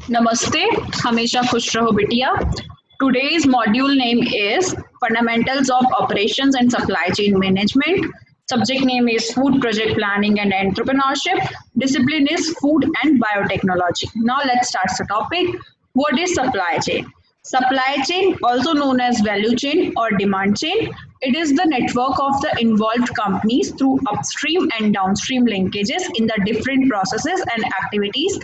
Namaste, Hamesha Khush Raho Bitiya. Today's module name is Fundamentals of Operations and Supply Chain Management. Subject name is Food Project Planning and Entrepreneurship. Discipline is Food and Biotechnology. Now let's start the topic. What is supply chain? Supply chain, also known as value chain or demand chain, it is the network of the involved companies through upstream and downstream linkages in the different processes and activities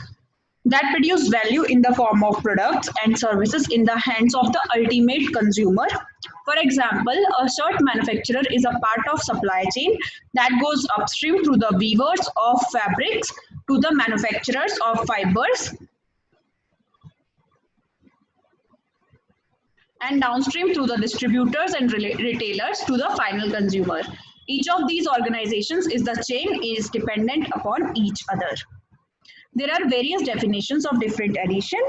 that produce value in the form of products and services in the hands of the ultimate consumer. For example, a shirt manufacturer is a part of supply chain that goes upstream through the weavers of fabrics to the manufacturers of fibers and downstream through the distributors and retailers to the final consumer. Each of these organizations is the chain is dependent upon each other. There are various definitions of differentiation,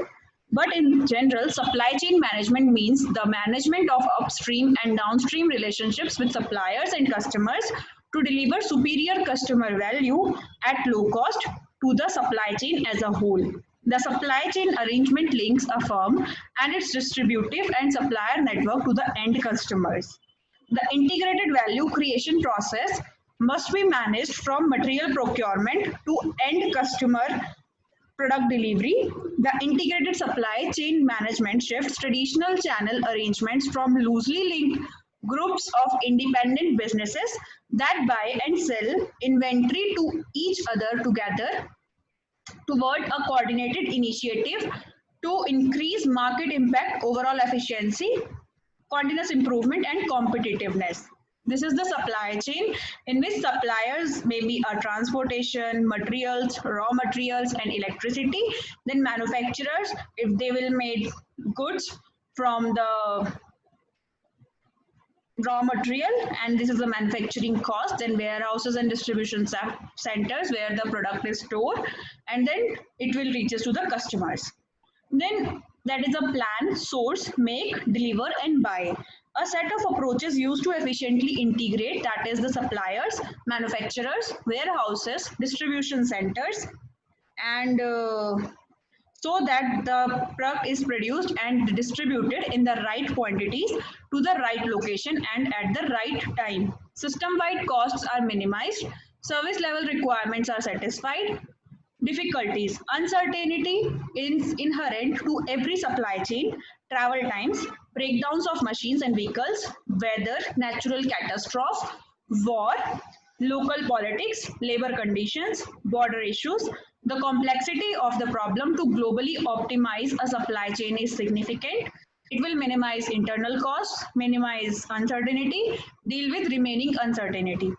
but in general, supply chain management means the management of upstream and downstream relationships with suppliers and customers to deliver superior customer value at low cost to the supply chain as a whole. The supply chain arrangement links a firm and its distributive and supplier network to the end customers. The integrated value creation process must be managed from material procurement to end customer product delivery. The integrated supply chain management shifts traditional channel arrangements from loosely linked groups of independent businesses that buy and sell inventory to each other together toward a coordinated initiative to increase market impact, overall efficiency, continuous improvement, and competitiveness. This is the supply chain in which suppliers may be a transportation, materials, raw materials, and electricity. Then manufacturers, if they will make goods from the raw material, and this is the manufacturing cost. Then warehouses and distribution centers where the product is stored, and then it will reaches to the customers. Then that is a plan, source, make, deliver, and buy. A set of approaches used to efficiently integrate, that is the suppliers, manufacturers, warehouses, distribution centers, and so that the product is produced and distributed in the right quantities to the right location and at the right time. System-wide costs are minimized, service level requirements are satisfied. Difficulties. Uncertainty is inherent to every supply chain. Travel times, breakdowns of machines and vehicles, weather, natural catastrophe, war, local politics, labor conditions, border issues. The complexity of the problem to globally optimize a supply chain is significant. It will minimize internal costs, minimize uncertainty, deal with remaining uncertainty.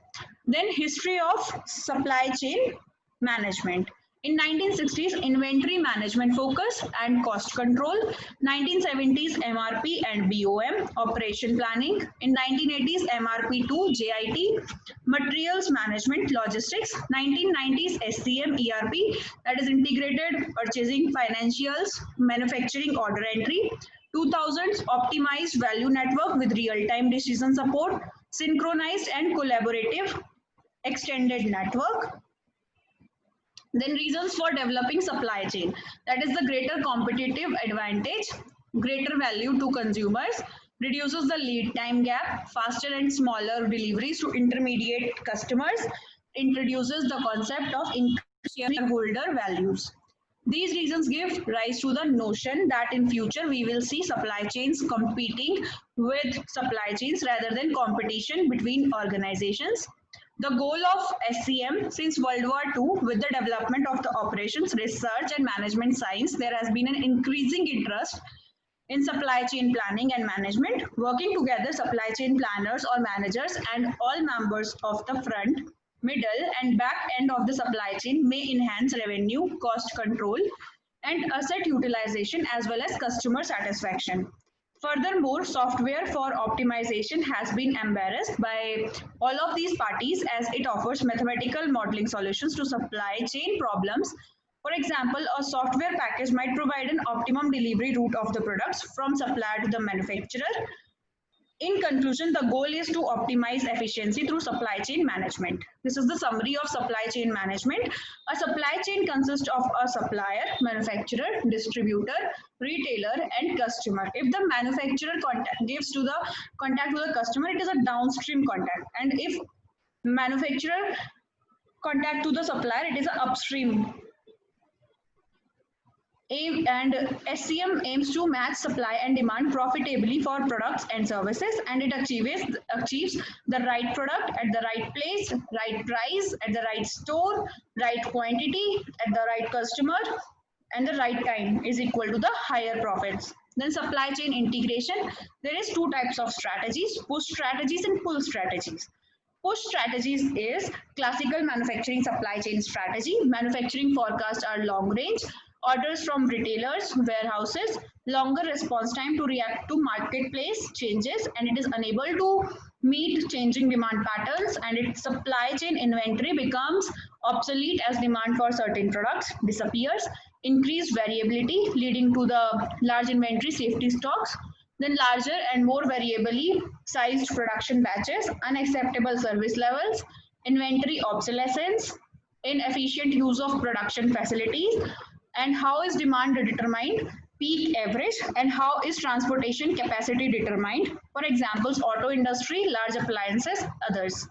Then history of supply chain management. In 1960s, inventory management focus and cost control. 1970s, MRP and BOM, operation planning. In 1980s, MRP2, JIT, materials management, logistics. 1990s, SCM, ERP, that is integrated purchasing, financials, manufacturing, order entry. 2000s, optimized value network with real-time decision support, synchronized and collaborative extended network. Then reasons for developing supply chain. That is the greater competitive advantage, greater value to consumers, reduces the lead time gap, faster and smaller deliveries to intermediate customers, introduces the concept of shareholder values. These reasons give rise to the notion that in future we will see supply chains competing with supply chains rather than competition between organizations. The goal of SCM since World War II, with the development of the operations, research and management science, there has been an increasing interest in supply chain planning and management. Working together, supply chain planners or managers and all members of the front, middle and back end of the supply chain may enhance revenue, cost control and asset utilization as well as customer satisfaction. Furthermore, software for optimization has been embraced by all of these parties as it offers mathematical modeling solutions to supply chain problems. For example, a software package might provide an optimum delivery route of the products from supplier to the manufacturer. In conclusion, the goal is to optimize efficiency through supply chain management. This is the summary of supply chain management. A supply chain consists of a supplier, manufacturer, distributor, retailer, and customer. If the manufacturer gives to the contact to the customer, it is a downstream contact. And if manufacturer contact to the supplier, it is an upstream. SCM aims to match supply and demand profitably for products and services, and it achieves the right product at the right place, right price, at the right store, right quantity, at the right customer, and the right time is equal to the higher profits. Then supply chain integration. There is two types of strategies: push strategies and pull strategies. Push strategies is classical manufacturing supply chain strategy. Manufacturing forecasts are long range. Orders from retailers, warehouses, longer response time to react to marketplace changes, and it is unable to meet changing demand patterns, and its supply chain inventory becomes obsolete as demand for certain products disappears. Increased variability leading to the large inventory safety stocks, then larger and more variably sized production batches, unacceptable service levels, inventory obsolescence, inefficient use of production facilities, and how is demand determined, peak average, and how is transportation capacity determined. For examples, auto industry, large appliances, others.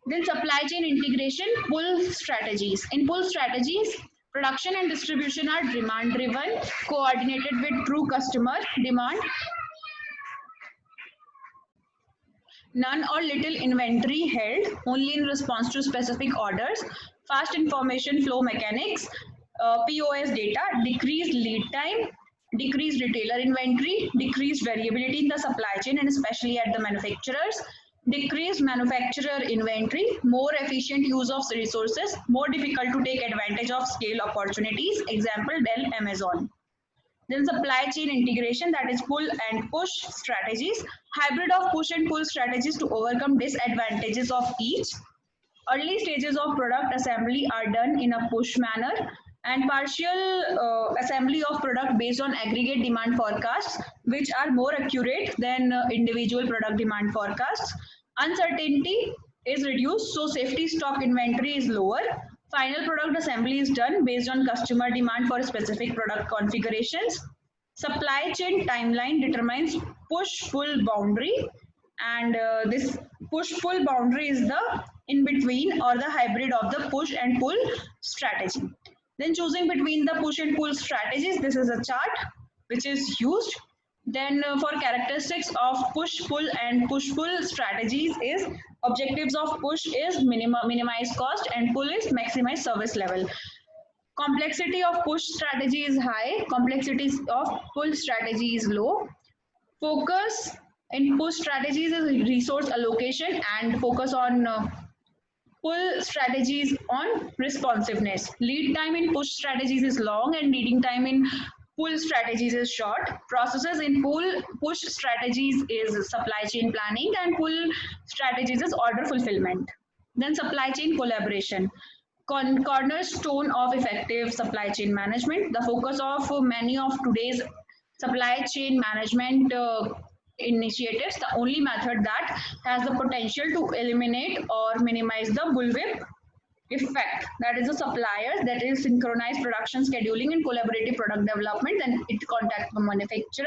Then supply chain integration, pull strategies. In pull strategies, production and distribution are demand driven, coordinated with true customer demand. None or little inventory held, only in response to specific orders. Fast information flow mechanics, POS data, decreased lead time, decreased retailer inventory, decreased variability in the supply chain and especially at the manufacturers, decreased manufacturer inventory, more efficient use of resources, more difficult to take advantage of scale opportunities, example Dell, Amazon. Then supply chain integration, that is pull and push strategies, hybrid of push and pull strategies to overcome disadvantages of each. Early stages of product assembly are done in a push manner, and partial assembly of product based on aggregate demand forecasts, which are more accurate than individual product demand forecasts. Uncertainty is reduced, so safety stock inventory is lower. Final product assembly is done based on customer demand for specific product configurations. Supply chain timeline determines push-pull boundary, and this push-pull boundary is the in-between or the hybrid of the push and pull strategy. Then choosing between the push and pull strategies, this is a chart which is used. Then for characteristics of push-pull and push-pull strategies is objectives of push is minimize cost and pull is maximize service level. Complexity of push strategy is high, complexity of pull strategy is low. Focus in push strategies is resource allocation and focus on pull strategies on responsiveness. Lead time in push strategies is long and leading time in pull strategies is short. Processes in push strategies is supply chain planning and pull strategies is order fulfillment. Then supply chain collaboration. Cornerstone of effective supply chain management. The focus of many of today's supply chain management initiatives, the only method that has the potential to eliminate or minimize the bullwhip effect, that is the suppliers, that is synchronized production scheduling and collaborative product development, then it contact the manufacturer,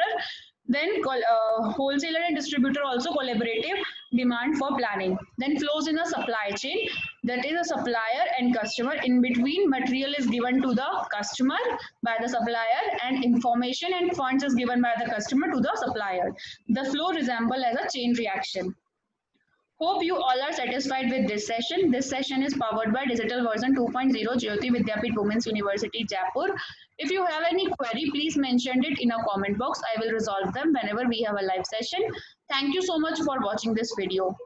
then wholesaler and distributor also collaborative demand for planning. Then flows in a supply chain, that is a supplier and customer. In between, material is given to the customer by the supplier and information and funds is given by the customer to the supplier. The flow resembles as a chain reaction. Hope you all are satisfied with this session. This session is powered by Digital Version 2.0 Jyoti Vidyapeeth Women's University, Jaipur. If you have any query, please mention it in a comment box. I will resolve them whenever we have a live session. Thank you so much for watching this video.